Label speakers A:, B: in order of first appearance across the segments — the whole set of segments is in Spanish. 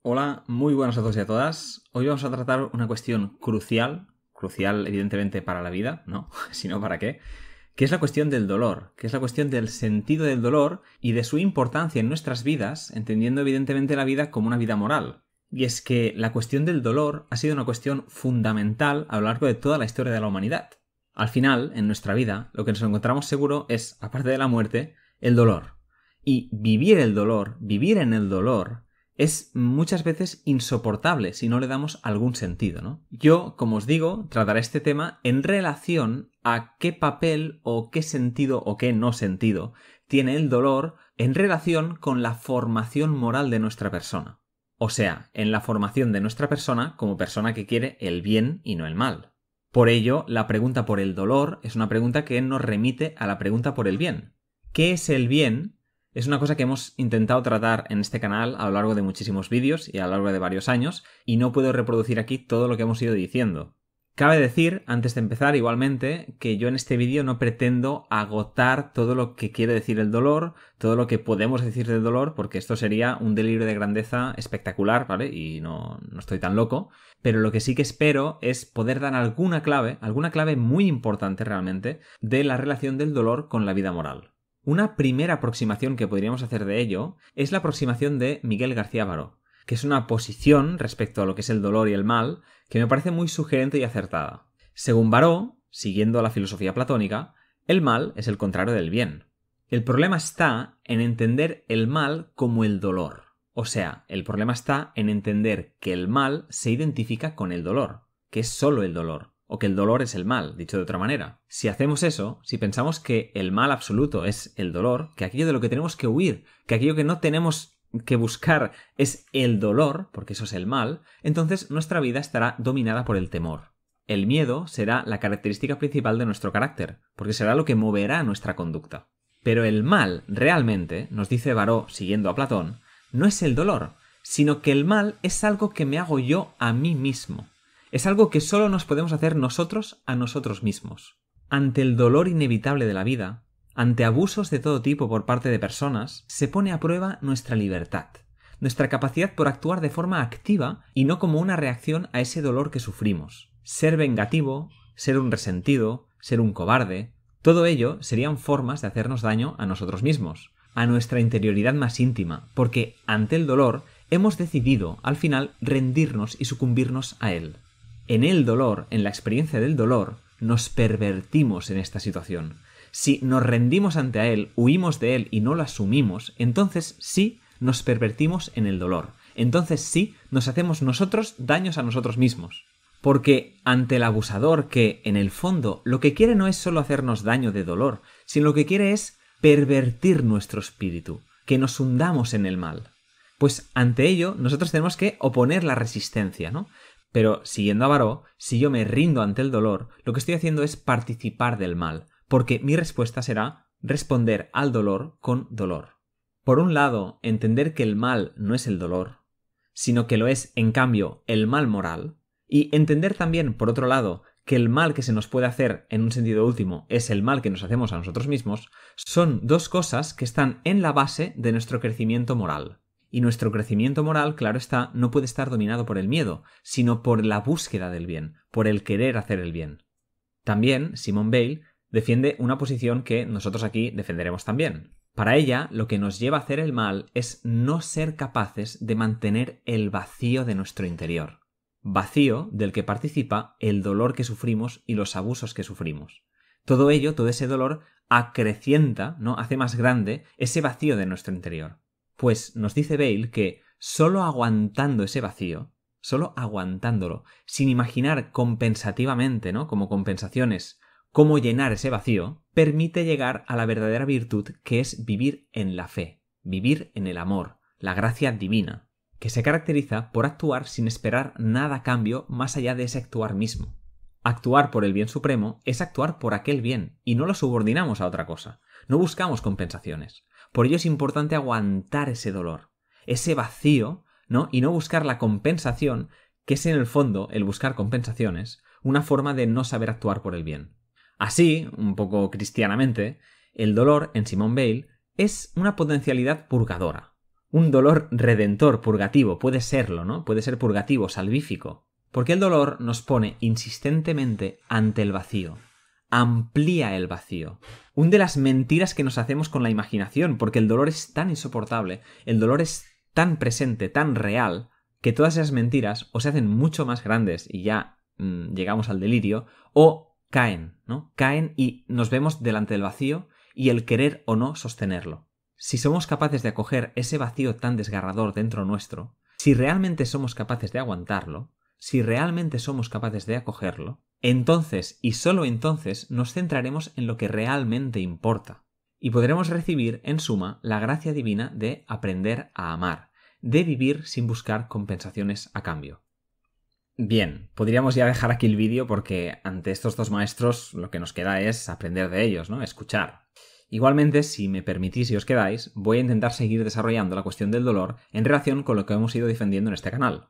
A: Hola, muy buenas a todos y a todas. Hoy vamos a tratar una cuestión crucial evidentemente para la vida, ¿no? Si no, ¿para qué? Que es la cuestión del dolor, que es la cuestión del sentido del dolor y de su importancia en nuestras vidas, entendiendo evidentemente la vida como una vida moral. Y es que la cuestión del dolor ha sido una cuestión fundamental a lo largo de toda la historia de la humanidad. Al final, en nuestra vida, lo que nos encontramos seguro es, aparte de la muerte, el dolor. Y vivir el dolor, vivir en el dolor, es muchas veces insoportable si no le damos algún sentido, ¿no? Yo, como os digo, trataré este tema en relación a qué papel o qué sentido o qué no sentido tiene el dolor en relación con la formación moral de nuestra persona. O sea, en la formación de nuestra persona como persona que quiere el bien y no el mal. Por ello, la pregunta por el dolor es una pregunta que nos remite a la pregunta por el bien. ¿Qué es el bien? Es una cosa que hemos intentado tratar en este canal a lo largo de muchísimos vídeos y a lo largo de varios años, y no puedo reproducir aquí todo lo que hemos ido diciendo. Cabe decir, antes de empezar igualmente, que yo en este vídeo no pretendo agotar todo lo que quiere decir el dolor, todo lo que podemos decir del dolor, porque esto sería un delirio de grandeza espectacular, ¿vale? Y no estoy tan loco. Pero lo que sí que espero es poder dar alguna clave muy importante realmente, de la relación del dolor con la vida moral. Una primera aproximación que podríamos hacer de ello es la aproximación de Miguel García Baró, que es una posición respecto a lo que es el dolor y el mal que me parece muy sugerente y acertada. Según Baró, siguiendo la filosofía platónica, el mal es el contrario del bien. El problema está en entender el mal como el dolor. O sea, el problema está en entender que el mal se identifica con el dolor, que es solo el dolor. O que el dolor es el mal, dicho de otra manera. Si hacemos eso, si pensamos que el mal absoluto es el dolor, que aquello de lo que tenemos que huir, que aquello que no tenemos que buscar es el dolor, porque eso es el mal, entonces nuestra vida estará dominada por el temor. El miedo será la característica principal de nuestro carácter, porque será lo que moverá nuestra conducta. Pero el mal, realmente, nos dice Baró, siguiendo a Platón, no es el dolor, sino que el mal es algo que me hago yo a mí mismo. Es algo que solo nos podemos hacer nosotros a nosotros mismos. Ante el dolor inevitable de la vida, ante abusos de todo tipo por parte de personas, se pone a prueba nuestra libertad, nuestra capacidad por actuar de forma activa y no como una reacción a ese dolor que sufrimos. Ser vengativo, ser un resentido, ser un cobarde, todo ello serían formas de hacernos daño a nosotros mismos, a nuestra interioridad más íntima, porque ante el dolor hemos decidido, al final, rendirnos y sucumbirnos a él. En el dolor, en la experiencia del dolor, nos pervertimos en esta situación. Si nos rendimos ante él, huimos de él y no lo asumimos, entonces sí nos pervertimos en el dolor. Entonces sí nos hacemos nosotros daños a nosotros mismos. Porque ante el abusador que, en el fondo, lo que quiere no es solo hacernos daño de dolor, sino lo que quiere es pervertir nuestro espíritu, que nos hundamos en el mal. Pues ante ello nosotros tenemos que oponer la resistencia, ¿no? Pero, siguiendo a Baró, si yo me rindo ante el dolor, lo que estoy haciendo es participar del mal, porque mi respuesta será responder al dolor con dolor. Por un lado, entender que el mal no es el dolor, sino que lo es, en cambio, el mal moral, y entender también, por otro lado, que el mal que se nos puede hacer, en un sentido último, es el mal que nos hacemos a nosotros mismos, son dos cosas que están en la base de nuestro crecimiento moral. Y nuestro crecimiento moral, claro está, no puede estar dominado por el miedo, sino por la búsqueda del bien, por el querer hacer el bien. También, Simone Weil defiende una posición que nosotros aquí defenderemos también. Para ella, lo que nos lleva a hacer el mal es no ser capaces de mantener el vacío de nuestro interior. Vacío del que participa el dolor que sufrimos y los abusos que sufrimos. Todo ello, todo ese dolor, acrecienta, ¿no? Hace más grande ese vacío de nuestro interior. Pues nos dice Weil que solo aguantando ese vacío, solo aguantándolo, sin imaginar compensativamente, ¿no? Como compensaciones, cómo llenar ese vacío, permite llegar a la verdadera virtud que es vivir en la fe, vivir en el amor, la gracia divina, que se caracteriza por actuar sin esperar nada a cambio más allá de ese actuar mismo. Actuar por el bien supremo es actuar por aquel bien y no lo subordinamos a otra cosa, no buscamos compensaciones. Por ello es importante aguantar ese dolor, ese vacío, ¿no? Y no buscar la compensación, que es en el fondo, el buscar compensaciones, una forma de no saber actuar por el bien. Así, un poco cristianamente, el dolor, en Simone Weil, es una potencialidad purgadora. Un dolor redentor, purgativo, puede serlo, ¿no? Puede ser purgativo, salvífico. Porque el dolor nos pone insistentemente ante el vacío. Amplía el vacío. Una de las mentiras que nos hacemos con la imaginación, porque el dolor es tan insoportable, el dolor es tan presente, tan real, que todas esas mentiras o se hacen mucho más grandes y ya llegamos al delirio, o caen, ¿no? Caen y nos vemos delante del vacío y el querer o no sostenerlo. Si somos capaces de acoger ese vacío tan desgarrador dentro nuestro, si realmente somos capaces de aguantarlo, si realmente somos capaces de acogerlo, entonces y solo entonces nos centraremos en lo que realmente importa y podremos recibir, en suma, la gracia divina de aprender a amar, de vivir sin buscar compensaciones a cambio. Bien, podríamos ya dejar aquí el vídeo porque ante estos dos maestros lo que nos queda es aprender de ellos, ¿no? Escuchar. Igualmente, si me permitís y os quedáis, voy a intentar seguir desarrollando la cuestión del dolor en relación con lo que hemos ido defendiendo en este canal.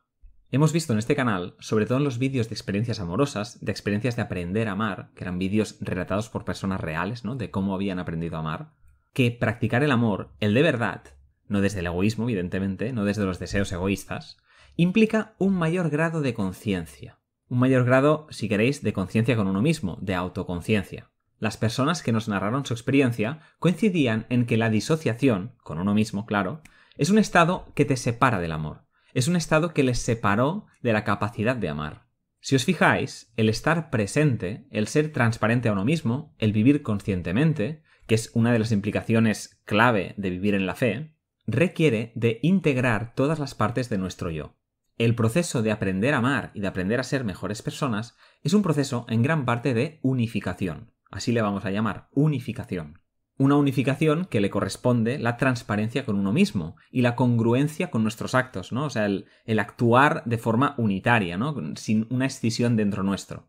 A: Hemos visto en este canal, sobre todo en los vídeos de experiencias amorosas, de experiencias de aprender a amar, que eran vídeos relatados por personas reales, ¿no? De cómo habían aprendido a amar, que practicar el amor, el de verdad, no desde el egoísmo, evidentemente, no desde los deseos egoístas, implica un mayor grado de conciencia. Un mayor grado, si queréis, de conciencia con uno mismo, de autoconciencia. Las personas que nos narraron su experiencia coincidían en que la disociación, con uno mismo, claro, es un estado que te separa del amor. Es un estado que les separó de la capacidad de amar. Si os fijáis, el estar presente, el ser transparente a uno mismo, el vivir conscientemente, que es una de las implicaciones clave de vivir en la fe, requiere de integrar todas las partes de nuestro yo. El proceso de aprender a amar y de aprender a ser mejores personas es un proceso en gran parte de unificación. Así le vamos a llamar, unificación. Una unificación que le corresponde la transparencia con uno mismo y la congruencia con nuestros actos, ¿no? O sea, el actuar de forma unitaria, ¿no? Sin una escisión dentro nuestro.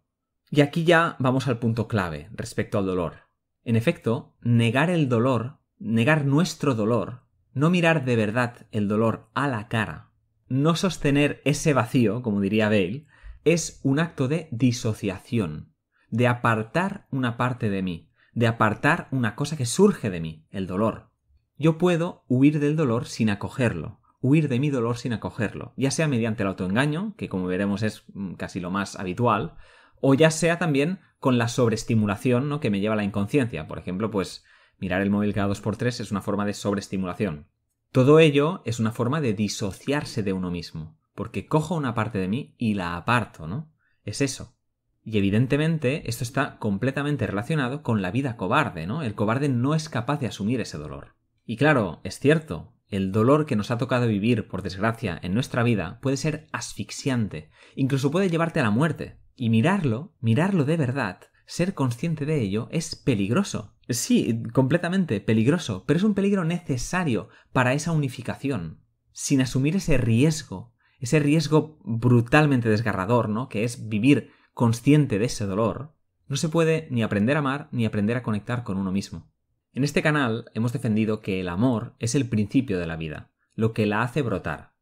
A: Y aquí ya vamos al punto clave respecto al dolor. En efecto, negar el dolor, negar nuestro dolor, no mirar de verdad el dolor a la cara, no sostener ese vacío, como diría Bale, es un acto de disociación, de apartar una parte de mí, de apartar una cosa que surge de mí, el dolor. Yo puedo huir del dolor sin acogerlo, huir de mi dolor sin acogerlo, ya sea mediante el autoengaño, que como veremos es casi lo más habitual, o ya sea también con la sobreestimulación, ¿no? Que me lleva a la inconsciencia. Por ejemplo, pues mirar el móvil cada 2x3 es una forma de sobreestimulación. Todo ello es una forma de disociarse de uno mismo, porque cojo una parte de mí y la aparto, ¿no? Es eso. Y evidentemente esto está completamente relacionado con la vida cobarde, ¿no? El cobarde no es capaz de asumir ese dolor. Y claro, es cierto, el dolor que nos ha tocado vivir, por desgracia, en nuestra vida puede ser asfixiante, incluso puede llevarte a la muerte. Y mirarlo de verdad, ser consciente de ello, es peligroso. Sí, completamente peligroso, pero es un peligro necesario para esa unificación. Sin asumir ese riesgo brutalmente desgarrador, ¿no? Que es vivir consciente de ese dolor, no se puede ni aprender a amar ni aprender a conectar con uno mismo. En este canal hemos defendido que el amor es el principio de la vida, lo que la hace brotar.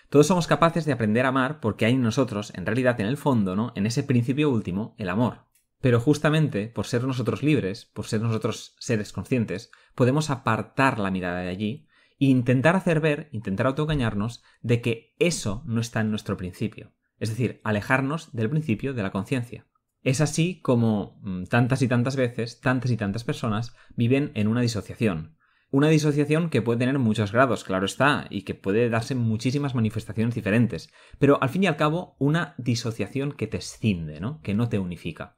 A: Todos somos capaces de aprender a amar porque hay en nosotros, en realidad en el fondo, ¿no? En ese principio último, el amor. Pero justamente por ser nosotros libres, por ser nosotros seres conscientes, podemos apartar la mirada de allí e intentar hacer ver, intentar autoengañarnos de que eso no está en nuestro principio. Es decir, alejarnos del principio de la conciencia. Es así como tantas y tantas veces, tantas y tantas personas viven en una disociación. Una disociación que puede tener muchos grados, claro está, y que puede darse muchísimas manifestaciones diferentes. Pero al fin y al cabo, una disociación que te escinde, ¿no? Que no te unifica.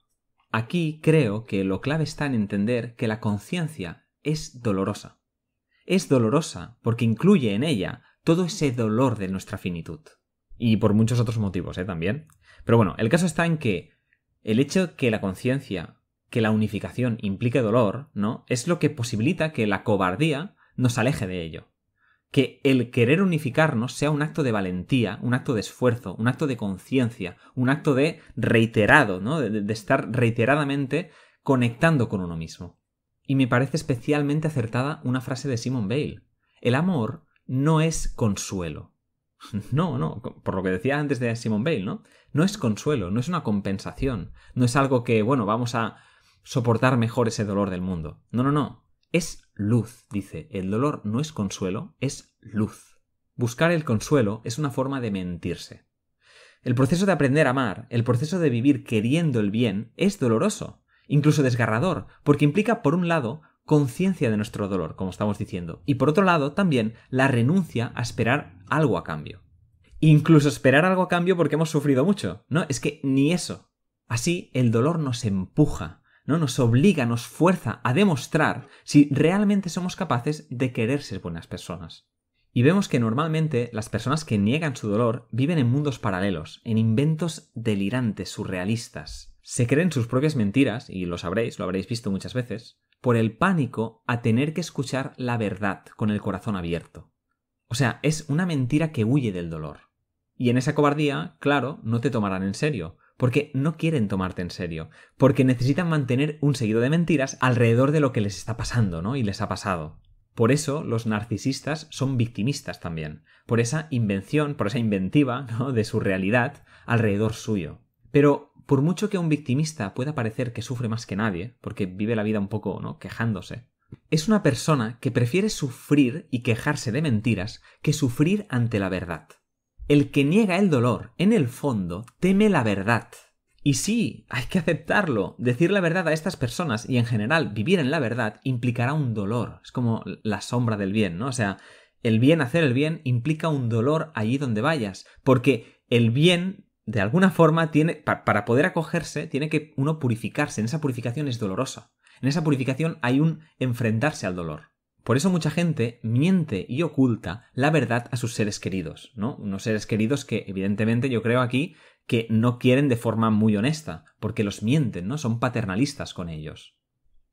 A: Aquí creo que lo clave está en entender que la conciencia es dolorosa. Es dolorosa porque incluye en ella todo ese dolor de nuestra finitud. Y por muchos otros motivos, también. Pero bueno, el caso está en que el hecho que la conciencia, que la unificación implique dolor, ¿no? Es lo que posibilita que la cobardía nos aleje de ello. Que el querer unificarnos sea un acto de valentía, un acto de esfuerzo, un acto de conciencia, un acto de reiterado, ¿no? De estar reiteradamente conectando con uno mismo. Y me parece especialmente acertada una frase de Simone Weil. El amor no es consuelo. No, por lo que decía antes de Simone Weil, ¿no? No es consuelo, no es una compensación, no es algo que, bueno, vamos a soportar mejor ese dolor del mundo. No. Es luz, dice. El dolor no es consuelo, es luz. buscar el consuelo es una forma de mentirse. El proceso de aprender a amar, el proceso de vivir queriendo el bien, es doloroso, incluso desgarrador, porque implica, por un lado, conciencia de nuestro dolor, como estamos diciendo, y por otro lado, también la renuncia a esperar algo a cambio. Incluso esperar algo a cambio porque hemos sufrido mucho. No, es que ni eso. Así, el dolor nos empuja, ¿no? Nos obliga, nos fuerza a demostrar si realmente somos capaces de querer ser buenas personas. Y vemos que normalmente las personas que niegan su dolor viven en mundos paralelos, en inventos delirantes, surrealistas. Se creen sus propias mentiras, y lo sabréis, lo habréis visto muchas veces, por el pánico a tener que escuchar la verdad con el corazón abierto. O sea, es una mentira que huye del dolor. Y en esa cobardía, claro, no te tomarán en serio, porque no quieren tomarte en serio, porque necesitan mantener un seguido de mentiras alrededor de lo que les está pasando, ¿no? Y les ha pasado. Por eso los narcisistas son victimistas también, por esa invención, por esa inventiva, ¿no? De su realidad alrededor suyo. Pero por mucho que un victimista pueda parecer que sufre más que nadie, porque vive la vida un poco, ¿no? Quejándose, es una persona que prefiere sufrir y quejarse de mentiras que sufrir ante la verdad. El que niega el dolor, en el fondo, teme la verdad. Y sí, hay que aceptarlo. Decir la verdad a estas personas y en general vivir en la verdad implicará un dolor. Es como la sombra del bien, ¿no? O sea, el bien, hacer el bien, implica un dolor allí donde vayas. Porque el bien, de alguna forma, para poder acogerse, tiene que uno purificarse. En esa purificación es dolorosa. En esa purificación hay un enfrentarse al dolor. Por eso mucha gente miente y oculta la verdad a sus seres queridos, ¿no? Unos seres queridos que, evidentemente, yo creo aquí que no quieren de forma muy honesta, porque los mienten, ¿no? Son paternalistas con ellos.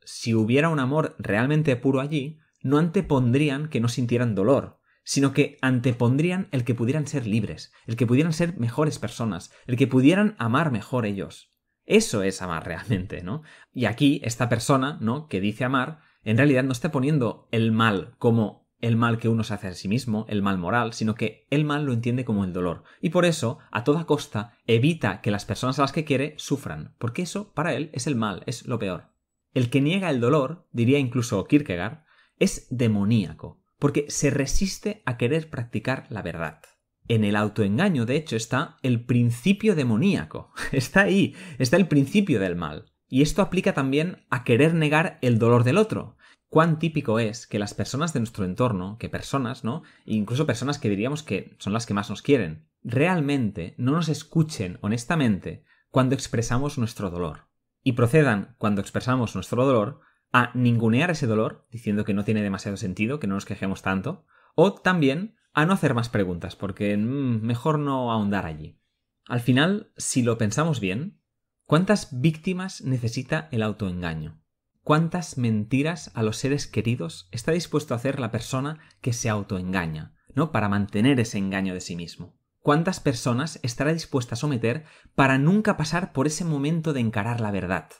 A: Si hubiera un amor realmente puro allí, no antepondrían que no sintieran dolor, sino que antepondrían el que pudieran ser libres, el que pudieran ser mejores personas, el que pudieran amar mejor ellos. Eso es amar realmente, ¿no? Y aquí, esta persona, ¿no? Que dice amar, en realidad no está poniendo el mal como el mal que uno se hace a sí mismo, el mal moral, sino que el mal lo entiende como el dolor. Y por eso, a toda costa, evita que las personas a las que quiere sufran, porque eso, para él, es el mal, es lo peor. El que niega el dolor, diría incluso Kierkegaard, es demoníaco, porque se resiste a querer practicar la verdad. En el autoengaño, de hecho, está el principio demoníaco. Está ahí, está el principio del mal. Y esto aplica también a querer negar el dolor del otro. Cuán típico es que las personas de nuestro entorno, que personas, ¿no? Incluso personas que diríamos que son las que más nos quieren, realmente no nos escuchen honestamente cuando expresamos nuestro dolor. Y procedan, cuando expresamos nuestro dolor, a ningunear ese dolor, diciendo que no tiene demasiado sentido, que no nos quejemos tanto, o también a no hacer más preguntas, porque mejor no ahondar allí. Al final, si lo pensamos bien, ¿cuántas víctimas necesita el autoengaño? ¿Cuántas mentiras a los seres queridos está dispuesto a hacer la persona que se autoengaña, ¿no? Para mantener ese engaño de sí mismo? ¿Cuántas personas estará dispuesta a someter para nunca pasar por ese momento de encarar la verdad?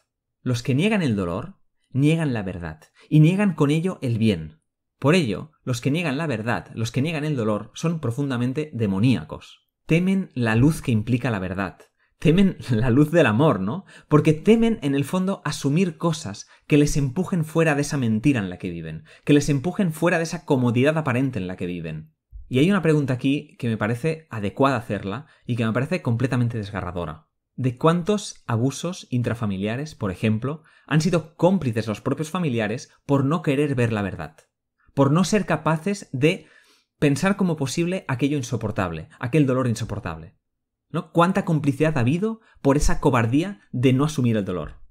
A: Los que niegan el dolor, niegan la verdad, y niegan con ello el bien. Por ello, los que niegan la verdad, los que niegan el dolor, son profundamente demoníacos. Temen la luz que implica la verdad. Temen la luz del amor, ¿no? Porque temen, en el fondo, asumir cosas que les empujen fuera de esa mentira en la que viven, que les empujen fuera de esa comodidad aparente en la que viven. Y hay una pregunta aquí que me parece adecuada hacerla y que me parece completamente desgarradora. ¿De cuántos abusos intrafamiliares, por ejemplo, han sido cómplices los propios familiares por no querer ver la verdad? Por no ser capaces de pensar como posible aquello insoportable, aquel dolor insoportable, ¿no? ¿Cuánta complicidad ha habido por esa cobardía de no asumir el dolor?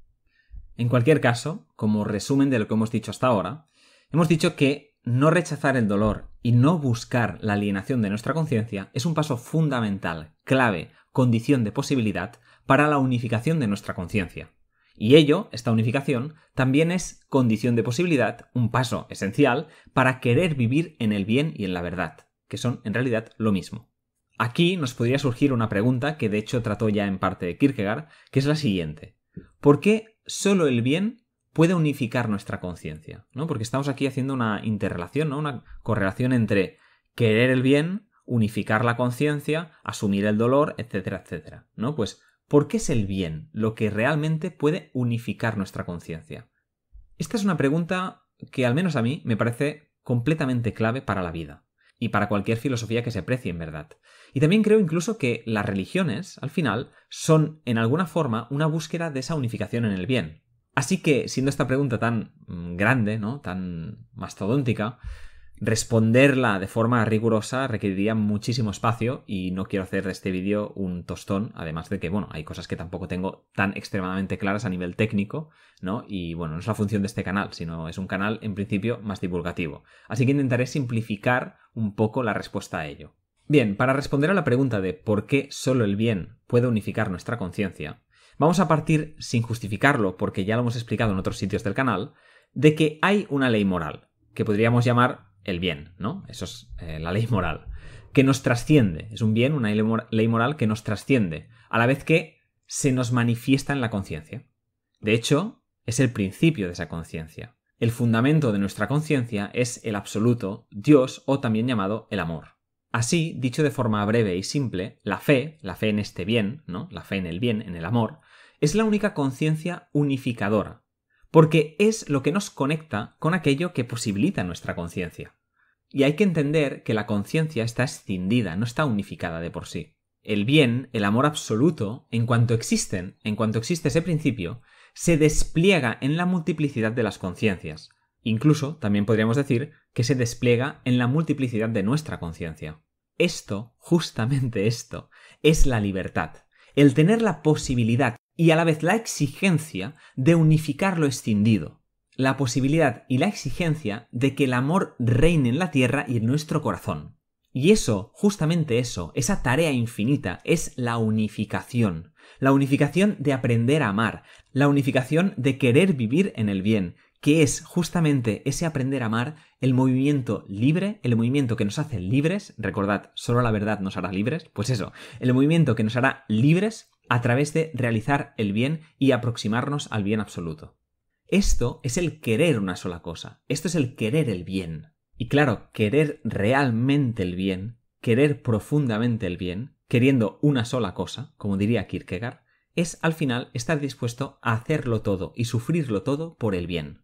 A: En cualquier caso, como resumen de lo que hemos dicho hasta ahora, hemos dicho que no rechazar el dolor y no buscar la alienación de nuestra conciencia es un paso fundamental, clave, condición de posibilidad para la unificación de nuestra conciencia. Y ello, esta unificación, también es condición de posibilidad, un paso esencial, para querer vivir en el bien y en la verdad, que son en realidad lo mismo. Aquí nos podría surgir una pregunta que de hecho trató ya en parte Kierkegaard, que es la siguiente. ¿Por qué solo el bien puede unificar nuestra conciencia? ¿No? Porque estamos aquí haciendo una interrelación, ¿no? Una correlación entre querer el bien, unificar la conciencia, asumir el dolor, etcétera, etcétera, ¿no? Pues, ¿por qué es el bien lo que realmente puede unificar nuestra conciencia? Esta es una pregunta que al menos a mí me parece completamente clave para la vida. y para cualquier filosofía que se precie en verdad. Y también creo incluso que las religiones, al final, son en alguna forma una búsqueda de esa unificación en el bien. Así que, siendo esta pregunta tan grande, ¿no?, tan mastodóntica, responderla de forma rigurosa requeriría muchísimo espacio y no quiero hacer de este vídeo un tostón, además de que, bueno, hay cosas que tampoco tengo tan extremadamente claras a nivel técnico, ¿no? Y, bueno, no es la función de este canal, sino es un canal, en principio, más divulgativo. Así que intentaré simplificar un poco la respuesta a ello. Bien, para responder a la pregunta de por qué solo el bien puede unificar nuestra conciencia, vamos a partir, sin justificarlo, porque ya lo hemos explicado en otros sitios del canal, de que hay una ley moral, que podríamos llamar el bien, ¿no? Eso es la ley moral, que nos trasciende. Es un bien, una ley moral que nos trasciende, a la vez que se nos manifiesta en la conciencia. De hecho, es el principio de esa conciencia. El fundamento de nuestra conciencia es el absoluto, Dios, o también llamado el amor. Así, dicho de forma breve y simple, la fe en este bien, ¿no?, la fe en el bien, en el amor, es la única conciencia unificadora, porque es lo que nos conecta con aquello que posibilita nuestra conciencia. Y hay que entender que la conciencia está escindida, no está unificada de por sí. El bien, el amor absoluto, en cuanto existe ese principio, se despliega en la multiplicidad de las conciencias. Incluso, también podríamos decir, que se despliega en la multiplicidad de nuestra conciencia. Esto, justamente esto, es la libertad. El tener la posibilidad y a la vez la exigencia de unificar lo escindido. La posibilidad y la exigencia de que el amor reine en la tierra y en nuestro corazón. Y eso, justamente eso, esa tarea infinita, es la unificación. La unificación de aprender a amar, la unificación de querer vivir en el bien, que es justamente ese aprender a amar, el movimiento libre, el movimiento que nos hace libres, recordad, solo la verdad nos hará libres, pues eso, el movimiento que nos hará libres a través de realizar el bien y aproximarnos al bien absoluto. Esto es el querer una sola cosa, esto es el querer el bien. Y claro, querer realmente el bien, querer profundamente el bien, queriendo una sola cosa, como diría Kierkegaard, es al final estar dispuesto a hacerlo todo y sufrirlo todo por el bien.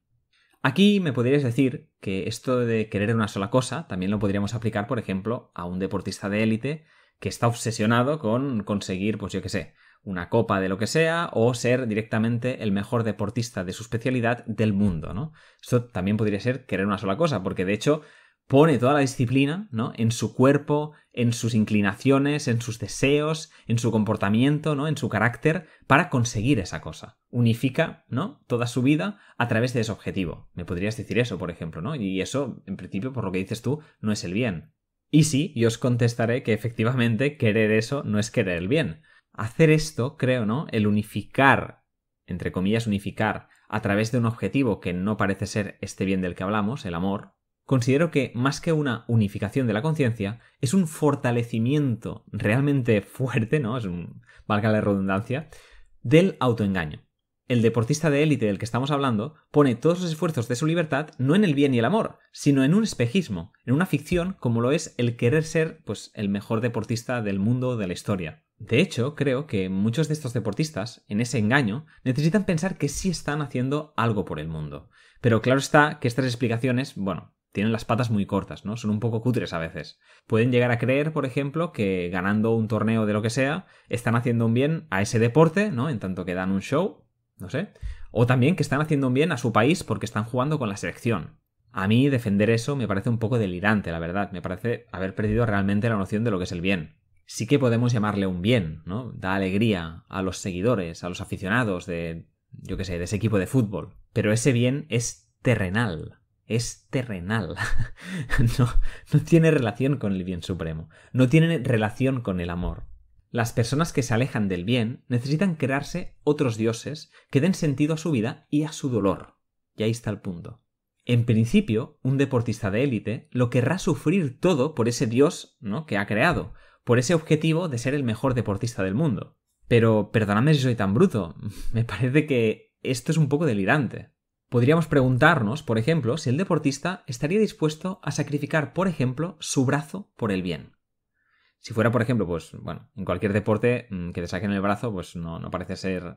A: Aquí me podríais decir que esto de querer una sola cosa también lo podríamos aplicar, por ejemplo, a un deportista de élite que está obsesionado con conseguir, pues yo qué sé, una copa de lo que sea o ser directamente el mejor deportista de su especialidad del mundo, ¿no? Esto también podría ser querer una sola cosa, porque de hecho pone toda la disciplina, ¿no?, en su cuerpo, en sus inclinaciones, en sus deseos, en su comportamiento, ¿no?, en su carácter, para conseguir esa cosa. Unifica, ¿no?, toda su vida a través de ese objetivo. Me podrías decir eso, por ejemplo, ¿no? Y eso, en principio, por lo que dices tú, no es el bien. Y sí, yo os contestaré que efectivamente querer eso no es querer el bien. Hacer esto, creo, ¿no?, el unificar, entre comillas, unificar, a través de un objetivo que no parece ser este bien del que hablamos, el amor, considero que más que una unificación de la conciencia, es un fortalecimiento realmente fuerte, ¿no?, valga la redundancia, del autoengaño. El deportista de élite del que estamos hablando pone todos los esfuerzos de su libertad no en el bien y el amor, sino en un espejismo, en una ficción como lo es el querer ser, pues, el mejor deportista del mundo de la historia. De hecho, creo que muchos de estos deportistas, en ese engaño, necesitan pensar que sí están haciendo algo por el mundo. Pero claro está que estas explicaciones, bueno, tienen las patas muy cortas, ¿no? Son un poco cutres a veces. Pueden llegar a creer, por ejemplo, que ganando un torneo de lo que sea, están haciendo un bien a ese deporte, ¿no?, en tanto que dan un show, no sé. O también que están haciendo un bien a su país porque están jugando con la selección. A mí defender eso me parece un poco delirante, la verdad. Me parece haber perdido realmente la noción de lo que es el bien. Sí que podemos llamarle un bien, ¿no? Da alegría a los seguidores, a los aficionados de, yo qué sé, de ese equipo de fútbol. Pero ese bien es terrenal. Es terrenal. No tiene relación con el bien supremo. No tiene relación con el amor. Las personas que se alejan del bien necesitan crearse otros dioses que den sentido a su vida y a su dolor. Y ahí está el punto. En principio, un deportista de élite lo querrá sufrir todo por ese dios, ¿no?, que ha creado, por ese objetivo de ser el mejor deportista del mundo. Pero perdonadme si soy tan bruto, me parece que esto es un poco delirante. Podríamos preguntarnos, por ejemplo, si el deportista estaría dispuesto a sacrificar, por ejemplo, su brazo por el bien. Si fuera, por ejemplo, pues, bueno, en cualquier deporte que te saquen el brazo, pues no parece ser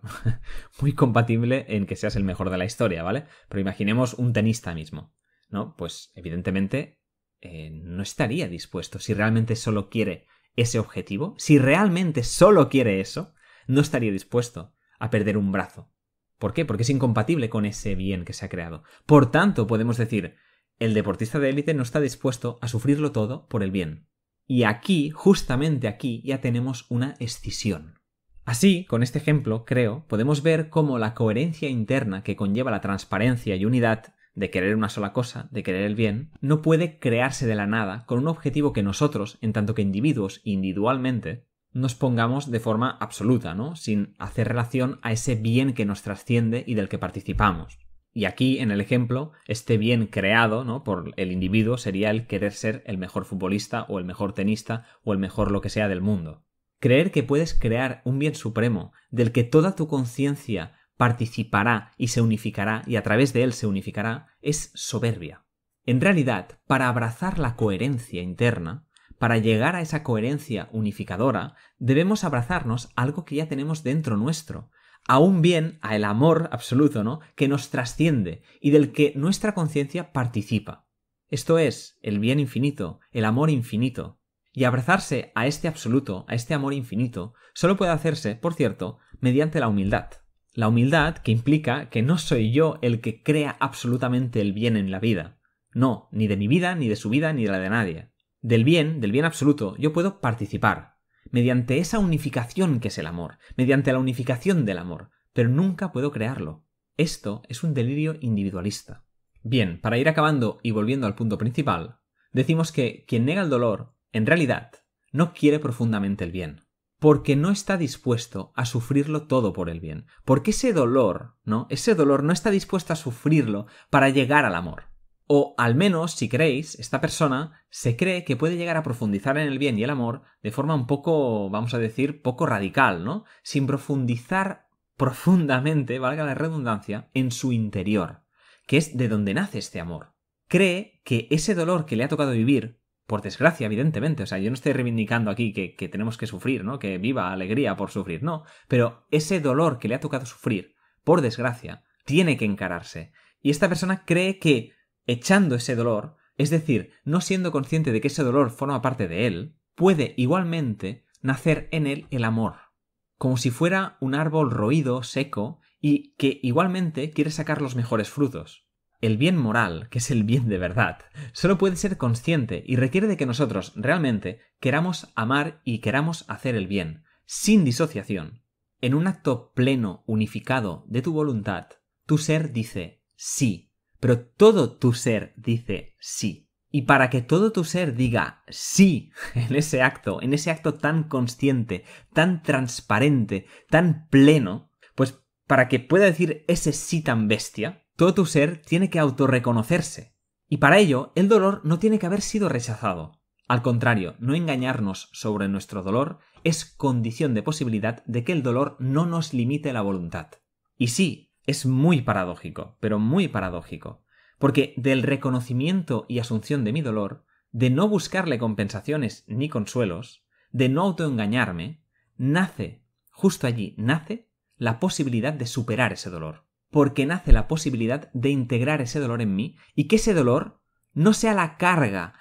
A: muy compatible en que seas el mejor de la historia, ¿vale? Pero imaginemos un tenista mismo, ¿no? Pues, evidentemente, no estaría dispuesto. Si realmente solo quiere ese objetivo, si realmente solo quiere eso, no estaría dispuesto a perder un brazo. ¿Por qué? Porque es incompatible con ese bien que se ha creado. Por tanto, podemos decir, el deportista de élite no está dispuesto a sufrirlo todo por el bien. Y aquí, justamente aquí, ya tenemos una escisión. Así, con este ejemplo, creo, podemos ver cómo la coherencia interna que conlleva la transparencia y unidad de querer una sola cosa, de querer el bien, no puede crearse de la nada con un objetivo que nosotros, en tanto que individuos individualmente, nos pongamos de forma absoluta, ¿no? Sin hacer relación a ese bien que nos trasciende y del que participamos. Y aquí, en el ejemplo, este bien creado, ¿no?, por el individuo sería el querer ser el mejor futbolista o el mejor tenista o el mejor lo que sea del mundo. Creer que puedes crear un bien supremo del que toda tu conciencia participará y se unificará y a través de él se unificará es soberbia. En realidad, para abrazar la coherencia interna, para llegar a esa coherencia unificadora, debemos abrazarnos a algo que ya tenemos dentro nuestro, a un bien, a el amor absoluto, ¿no?, que nos trasciende y del que nuestra conciencia participa. Esto es, el bien infinito, el amor infinito. Y abrazarse a este absoluto, a este amor infinito, solo puede hacerse, por cierto, mediante la humildad. La humildad que implica que no soy yo el que crea absolutamente el bien en la vida. No, ni de mi vida, ni de su vida, ni de la de nadie. Del bien absoluto, yo puedo participar, mediante esa unificación que es el amor, mediante la unificación del amor, pero nunca puedo crearlo. Esto es un delirio individualista. Bien, para ir acabando y volviendo al punto principal, decimos que quien nega el dolor, en realidad, no quiere profundamente el bien, porque no está dispuesto a sufrirlo todo por el bien, porque ese dolor, ¿no? Ese dolor no está dispuesto a sufrirlo para llegar al amor. O al menos, si queréis, esta persona se cree que puede llegar a profundizar en el bien y el amor de forma un poco, vamos a decir, poco radical, ¿no? Sin profundizar profundamente, valga la redundancia, en su interior, que es de donde nace este amor. Cree que ese dolor que le ha tocado vivir, por desgracia, evidentemente, o sea, yo no estoy reivindicando aquí que tenemos que sufrir, ¿no?, que viva alegría por sufrir, no, pero ese dolor que le ha tocado sufrir, por desgracia, tiene que encararse. Y esta persona cree que echando ese dolor, es decir, no siendo consciente de que ese dolor forma parte de él, puede igualmente nacer en él el amor, como si fuera un árbol roído, seco, y que igualmente quiere sacar los mejores frutos. El bien moral, que es el bien de verdad, solo puede ser consciente y requiere de que nosotros realmente queramos amar y queramos hacer el bien, sin disociación. En un acto pleno, unificado de tu voluntad, tu ser dice sí, pero todo tu ser dice sí. Y para que todo tu ser diga sí en ese acto tan consciente, tan transparente, tan pleno, pues para que pueda decir ese sí tan bestia, todo tu ser tiene que autorreconocerse. Y para ello, el dolor no tiene que haber sido rechazado. Al contrario, no engañarnos sobre nuestro dolor es condición de posibilidad de que el dolor no nos limite la voluntad. Y sí, es muy paradójico, pero muy paradójico. Porque del reconocimiento y asunción de mi dolor, de no buscarle compensaciones ni consuelos, de no autoengañarme, nace, justo allí nace, la posibilidad de superar ese dolor. Porque nace la posibilidad de integrar ese dolor en mí y que ese dolor no sea la carga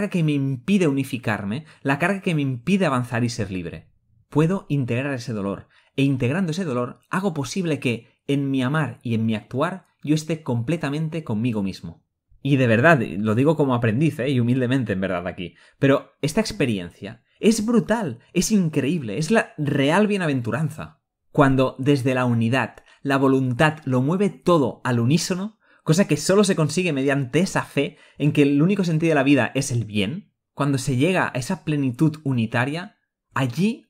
A: que me impide unificarme, la carga que me impide avanzar y ser libre. Puedo integrar ese dolor, e integrando ese dolor hago posible que, en mi amar y en mi actuar, yo esté completamente conmigo mismo. Y de verdad, lo digo como aprendiz, y humildemente en verdad aquí, pero esta experiencia es brutal, es increíble, es la real bienaventuranza. Cuando desde la unidad, la voluntad lo mueve todo al unísono, cosa que solo se consigue mediante esa fe en que el único sentido de la vida es el bien, cuando se llega a esa plenitud unitaria, allí,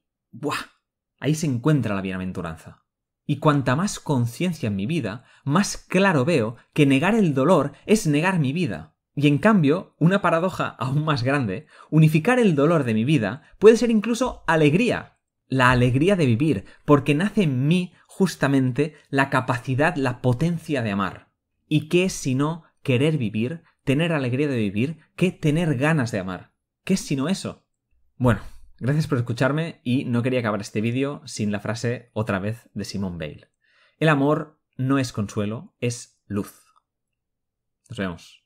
A: ahí se encuentra la bienaventuranza. Y cuanta más conciencia en mi vida, más claro veo que negar el dolor es negar mi vida. Y en cambio, una paradoja aún más grande, unificar el dolor de mi vida puede ser incluso alegría. La alegría de vivir, porque nace en mí justamente la capacidad, la potencia de amar. ¿Y qué es sino querer vivir, tener alegría de vivir, que tener ganas de amar? ¿Qué es sino eso? Bueno, gracias por escucharme y no quería acabar este vídeo sin la frase otra vez de Simone Weil. El amor no es consuelo, es luz. Nos vemos.